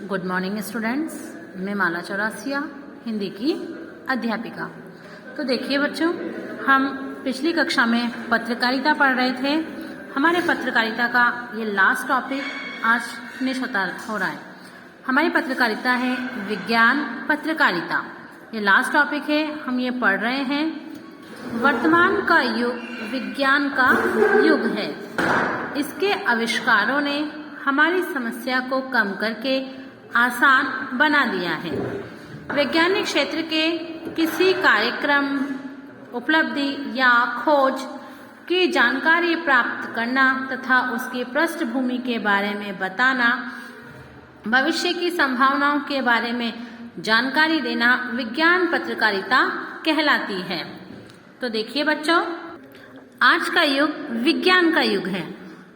Good morning students, मैं माला चौरासिया हिंदी की अध्यापिका। तो देखिए बच्चों, हम पिछली कक्षा में पत्रकारिता पढ़ रहे थे। हमारे पत्रकारिता का ये लास्ट टॉपिक आज फिनिश हो रहा है। हमारी पत्रकारिता है विज्ञान पत्रकारिता। ये लास्ट टॉपिक है, हम ये पढ़ रहे हैं। वर्तमान का युग विज्ञान का युग है। इसके आविष्कारों ने हमारी समस्या को कम करके आसान बना दिया है। वैज्ञानिक क्षेत्र के किसी कार्यक्रम, उपलब्धि या खोज की जानकारी प्राप्त करना तथा उसकी पृष्ठभूमि के बारे में बताना, भविष्य की संभावनाओं के बारे में जानकारी देना विज्ञान पत्रकारिता कहलाती है। तो देखिए बच्चों, आज का युग विज्ञान का युग है।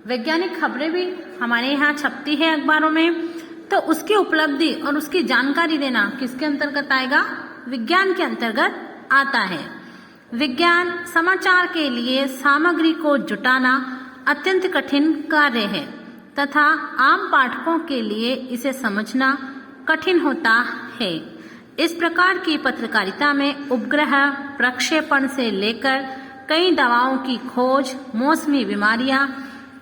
वैज्ञानिक खबरें भी हमारे यहाँ छपती है अखबारों में, तो उसकी उपलब्धि और उसकी जानकारी देना किसके अंतर्गत आएगा? विज्ञान के अंतर्गत आता है। विज्ञान समाचार के लिए सामग्री को जुटाना अत्यंत कठिन कार्य है तथा आम पाठकों के लिए इसे समझना कठिन होता है। इस प्रकार की पत्रकारिता में उपग्रह प्रक्षेपण से लेकर कई दवाओं की खोज, मौसमी बीमारियां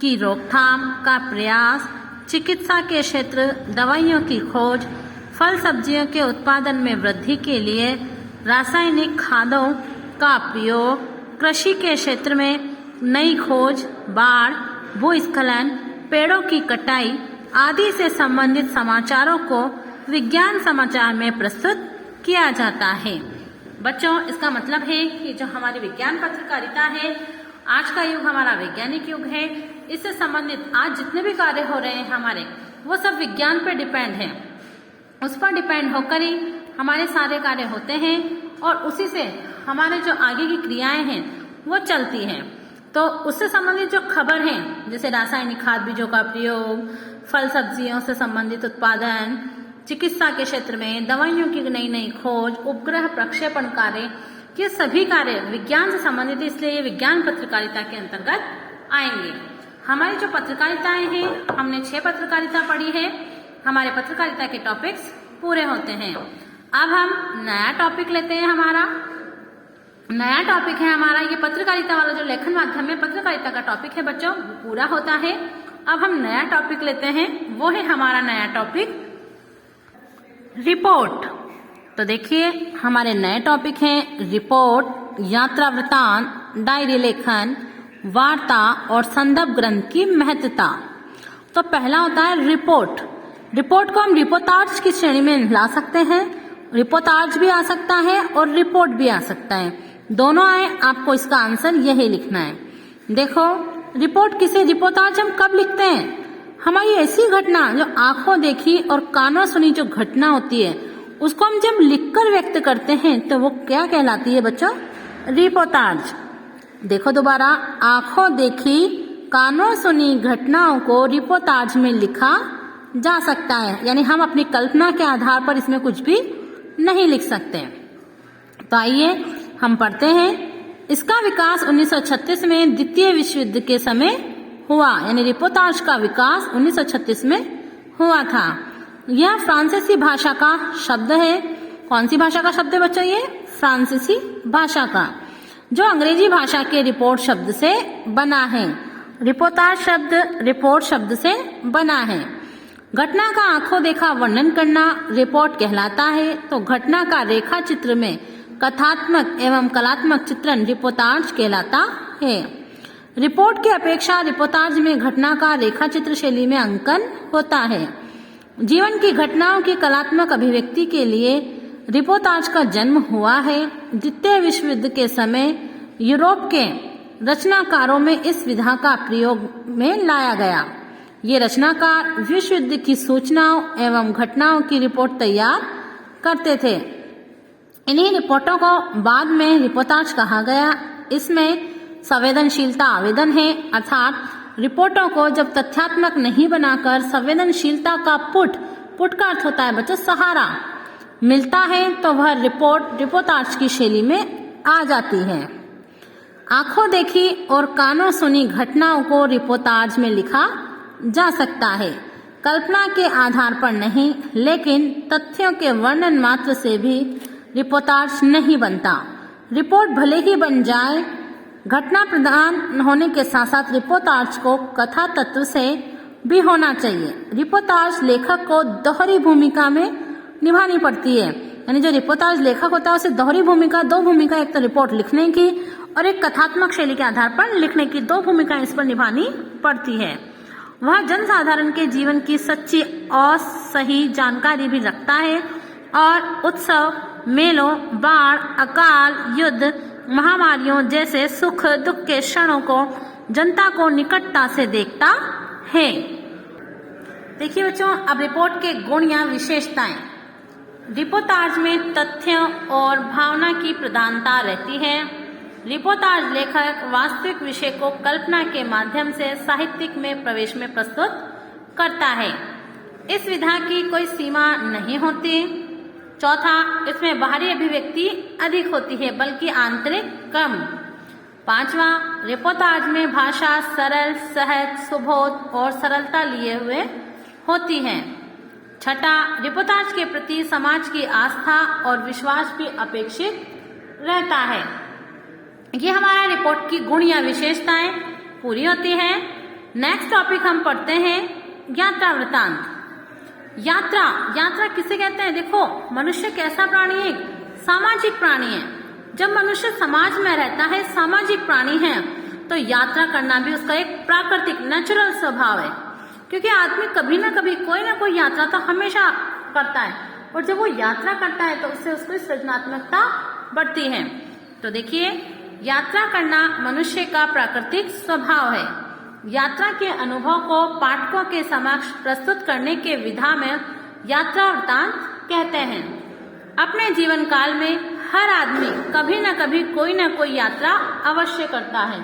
की रोकथाम का प्रयास, चिकित्सा के क्षेत्र दवाइयों की खोज, फल सब्जियों के उत्पादन में वृद्धि के लिए रासायनिक खादों का प्रयोग, कृषि के क्षेत्र में नई खोज, बाढ़, भूस्खलन, पेड़ों की कटाई आदि से संबंधित समाचारों को विज्ञान समाचार में प्रस्तुत किया जाता है। बच्चों, इसका मतलब है कि जो हमारी विज्ञान पत्रकारिता है, आज का युग हमारा वैज्ञानिक युग है। इससे संबंधित आज जितने भी कार्य हो रहे हैं हमारे, वो सब विज्ञान पर डिपेंड है। उस पर डिपेंड होकर ही हमारे सारे कार्य होते हैं और उसी से हमारे जो आगे की क्रियाएं हैं वो चलती हैं। तो उससे संबंधित जो खबर हैं, जैसे रासायनिक खाद बीजों का प्रयोग, फल सब्जियों से संबंधित उत्पादन, चिकित्सा के क्षेत्र में दवाइयों की नई नई खोज, उपग्रह प्रक्षेपण कार्य, ये सभी कार्य विज्ञान से संबंधित, इसलिए ये विज्ञान पत्रकारिता के अंतर्गत आएंगे। हमारी जो पत्रकारिताएं हैं, हमने 6 पत्रकारिता पढ़ी है। हमारे पत्रकारिता के टॉपिक्स पूरे होते हैं। अब हम नया टॉपिक लेते हैं। हमारा नया टॉपिक है हमारा ये पत्रकारिता वाला जो लेखन माध्यम में पत्रकारिता का टॉपिक है बच्चों, वो पूरा होता है। अब हम नया टॉपिक लेते हैं, वो है हमारा नया टॉपिक रिपोर्ट। तो देखिए, हमारे नए टॉपिक हैं रिपोर्ट, यात्रा वृत्तांत, डायरी लेखन, वार्ता और संदर्भ ग्रंथ की महत्ता। तो पहला होता है रिपोर्ट। रिपोर्ट को हम रिपोर्टाज की श्रेणी में ला सकते हैं। रिपोर्टाज भी आ सकता है और रिपोर्ट भी आ सकता है, दोनों आए। आपको इसका आंसर यही लिखना है। देखो, रिपोर्ट किसे, रिपोर्टाज हम कब लिखते हैं? हमारी ऐसी घटना जो आंखों देखी और कानों सुनी जो घटना होती है, उसको हम जब लिखकर व्यक्त करते हैं तो वो क्या कहलाती है बच्चों? रिपोर्टाज। देखो दोबारा, आंखों देखी कानों सुनी घटनाओं को रिपोर्टाज में लिखा जा सकता है, यानी हम अपनी कल्पना के आधार पर इसमें कुछ भी नहीं लिख सकते। तो आइए हम पढ़ते हैं। इसका विकास 1936 में द्वितीय विश्व युद्ध के समय हुआ, यानी रिपोर्टाज का विकास 1936 में हुआ था। यह फ्रांसीसी भाषा का शब्द है। कौन सी भाषा का शब्द है बच्चों? ये फ्रांसीसी भाषा का, जो अंग्रेजी भाषा के रिपोर्ट शब्द से बना है। रिपोर्टाज शब्द रिपोर्ट शब्द से बना है। घटना का आंखों देखा वर्णन करना रिपोर्ट कहलाता है। तो घटना का रेखा चित्र में कथात्मक एवं कलात्मक चित्रण रिपोर्टाज कहलाता है। रिपोर्ट की अपेक्षा रिपोर्टाज में घटना का रेखा चित्र शैली में अंकन होता है। जीवन की घटनाओं की कलात्मक अभिव्यक्ति के लिए रिपोर्टाज का जन्म हुआ है। द्वितीय विश्व युद्ध के समय यूरोप के रचनाकारों में इस विधा का प्रयोग में लाया गया। ये रचनाकार विश्व युद्ध की सूचनाओं एवं घटनाओं की रिपोर्ट तैयार करते थे। इन्हीं रिपोर्टों को बाद में रिपोर्टाज कहा गया। इसमें संवेदनशीलता आवेदन है, अर्थात रिपोर्टों को जब तथ्यात्मक नहीं बनाकर संवेदनशीलता का पुट का अर्थ होता है बच्चों सहारा, मिलता है तो वह रिपोर्टाज की शैली में आ जाती है। आंखों देखी और कानों सुनी घटनाओं को रिपोर्टाज में लिखा जा सकता है। कल्पना के आधार पर नहीं, लेकिन तथ्यों के वर्णन मात्र से भी रिपोर्टाज नहीं बनता। रिपोर्ट भले ही बन जाए, घटना प्रधान होने के साथ साथ रिपोर्टाज को कथा तत्व से भी होना चाहिए। रिपोर्टाज लेखक को दोहरी भूमिका में निभानी पड़ती है, यानी जो रिपोर्टाज लेखक होता है उसे दोहरी भूमिका, दो भूमिका, एक तो रिपोर्ट लिखने की और एक कथात्मक शैली के आधार पर लिखने की, दो भूमिका इस पर निभानी पड़ती है। वह जनसाधारण के जीवन की सच्ची और सही जानकारी भी रखता है और उत्सव, मेलों, बाढ़, अकाल, युद्ध, महामारियों जैसे सुख दुख के क्षणों को जनता को निकटता से देखता है। देखिए बच्चों, अब रिपोर्ट के गुण या विशेषताएं। रिपोर्टाज में तथ्यों और भावना की प्रधानता रहती है। रिपोर्टाज लेखक वास्तविक विषय को कल्पना के माध्यम से साहित्यिक में प्रवेश में प्रस्तुत करता है। इस विधा की कोई सीमा नहीं होती। चौथा, इसमें बाहरी अभिव्यक्ति अधिक होती है बल्कि आंतरिक कम। पांचवा, रिपोर्टाज में भाषा सरल, सहज, सुबोध और सरलता लिए हुए होती है। छठा, रिपोर्टाज के प्रति समाज की आस्था और विश्वास भी अपेक्षित रहता है। ये हमारा रिपोर्ट की गुण या विशेषताएं पूरी होती है। नेक्स्ट टॉपिक हम पढ़ते हैं यात्रा वृतांत। यात्रा किसे कहते हैं? देखो, मनुष्य कैसा प्राणी है? सामाजिक प्राणी है। जब मनुष्य समाज में रहता है, सामाजिक प्राणी है, तो यात्रा करना भी उसका एक प्राकृतिक नेचुरल स्वभाव है, क्योंकि आदमी कभी ना कभी कोई ना कोई यात्रा तो हमेशा करता है, और जब वो यात्रा करता है तो उससे उसकी सृजनात्मकता बढ़ती है। तो देखिए, यात्रा करना मनुष्य का प्राकृतिक स्वभाव है। यात्रा के अनुभव को पाठकों के समक्ष प्रस्तुत करने के विधा में यात्रा वृतांत कहते हैं। अपने जीवन काल में हर आदमी कभी न कभी कोई न कोई यात्रा अवश्य करता है,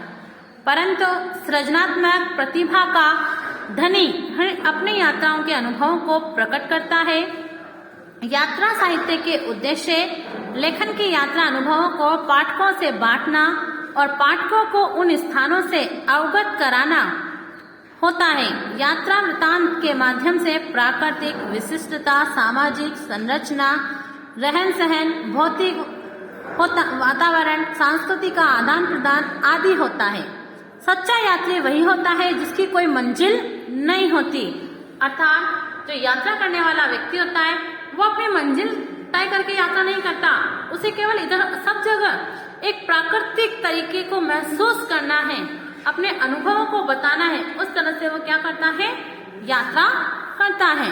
परंतु सृजनात्मक प्रतिभा का धनी अपनी यात्राओं के अनुभवों को प्रकट करता है। यात्रा साहित्य के उद्देश्य लेखन की यात्रा अनुभवों को पाठकों से बांटना और पाठकों को उन स्थानों से अवगत कराना होता है। यात्रा वृतांत के माध्यम से प्राकृतिक विशिष्टता, सामाजिक संरचना, रहन सहन, भौतिक वातावरण, संस्कृति का आदान प्रदान आदि होता है। सच्चा यात्री वही होता है जिसकी कोई मंजिल नहीं होती, अर्थात जो यात्रा करने वाला व्यक्ति होता है वो अपनी मंजिल तय करके यात्रा नहीं करता, उसे केवल इधर सब जगह एक प्राकृतिक तरीके को महसूस करना है, अपने अनुभवों को बताना है। उस तरह से वो क्या करता है? यात्रा करता है।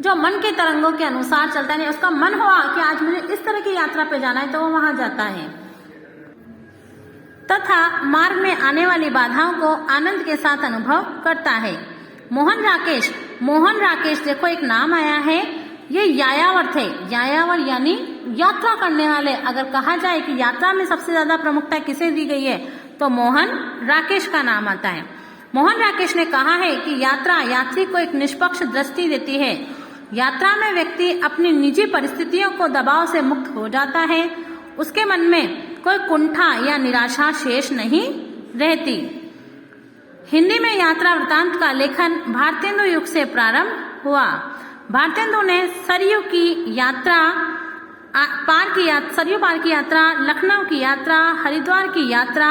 जो मन के तरंगों के अनुसार चलता है, उसका मन हुआ कि आज मुझे इस तरह की यात्रा पे जाना है, तो वो वहां जाता है तथा मार्ग में आने वाली बाधाओं को आनंद के साथ अनुभव करता है। मोहन राकेश देखो एक नाम आया है, ये यायावर थे। यायावर यानी यात्रा करने वाले। अगर कहा जाए कि यात्रा में सबसे ज्यादा प्रमुखता किसे दी गई है, तो मोहन राकेश का नाम आता है। मोहन राकेश ने कहा है कि यात्रा यात्री को एक निष्पक्ष दृष्टि देती है। यात्रा में व्यक्ति अपनी निजी परिस्थितियों को दबाव से मुक्त हो जाता है, उसके मन में कोई कुंठा या निराशा शेष नहीं रहती। हिंदी में यात्रा वृतांत का लेखन भारतेंदु युग से प्रारंभ हुआ। भारतेंदु ने सरयू पार की यात्रा, लखनऊ की यात्रा, हरिद्वार की यात्रा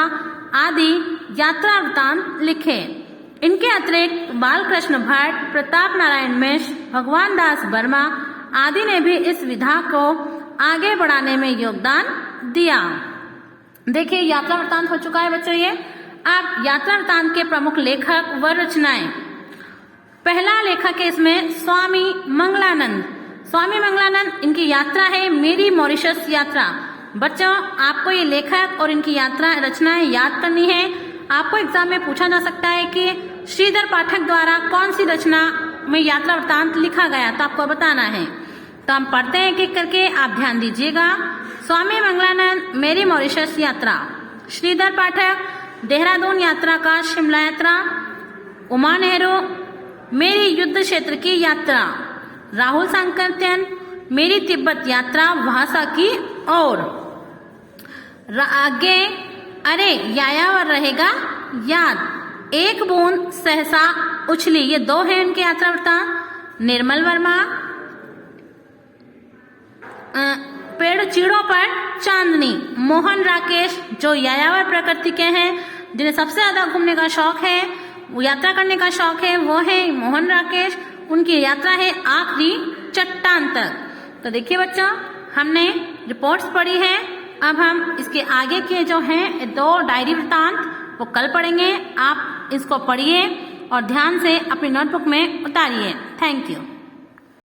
आदि यात्रा वृतांत लिखे। इनके अतिरिक्त बालकृष्ण भट्ट, प्रताप नारायण मिश्र, भगवान दास वर्मा आदि ने भी इस विधा को आगे बढ़ाने में योगदान दिया। देखिए, यात्रा वृतांत हो चुका है बच्चों ये। अब यात्रा वृतांत के प्रमुख लेखक व रचनाएं। पहला लेखक है इसमें स्वामी मंगलानंद। स्वामी मंगलानंद, इनकी यात्रा है मेरी मॉरिशस यात्रा। बच्चों, आपको ये लेखक और इनकी यात्रा रचनाएं याद करनी है। आपको एग्जाम में पूछा जा सकता है कि श्रीधर पाठक द्वारा कौन सी रचना में यात्रा वृतांत लिखा गया, तो आपको बताना है। तो हम पढ़ते हैं एक करके, आप ध्यान दीजिएगा। स्वामी मंगलानंद मेरी मॉरिशस यात्रा, श्रीधर पाठक देहरादून यात्रा का शिमला यात्रा, उमा नेहरू मेरी युद्ध क्षेत्र की यात्रा, राहुल सांकृत्यायन मेरी तिब्बत यात्रा भाषा की ओर। आगे अरे यायावर रहेगा याद, एक बूंद सहसा उछली, ये 2 हैं इनके यात्रा वृत्तांत। निर्मल वर्मा, पेड़ चीड़ों पर चांदनी। मोहन राकेश जो यायावर प्रकृति के हैं, जिन्हें सबसे ज्यादा घूमने का शौक है, वो यात्रा करने का शौक है, वो है मोहन राकेश। उनकी यात्रा है आखिरी चट्टान तक। तो देखिए बच्चों, हमने रिपोर्ट्स पढ़ी है। अब हम इसके आगे के जो हैं 2 डायरी वृत्तांत वो कल पढ़ेंगे। आप इसको पढ़िए और ध्यान से अपनी नोटबुक में उतारिए। Thank you.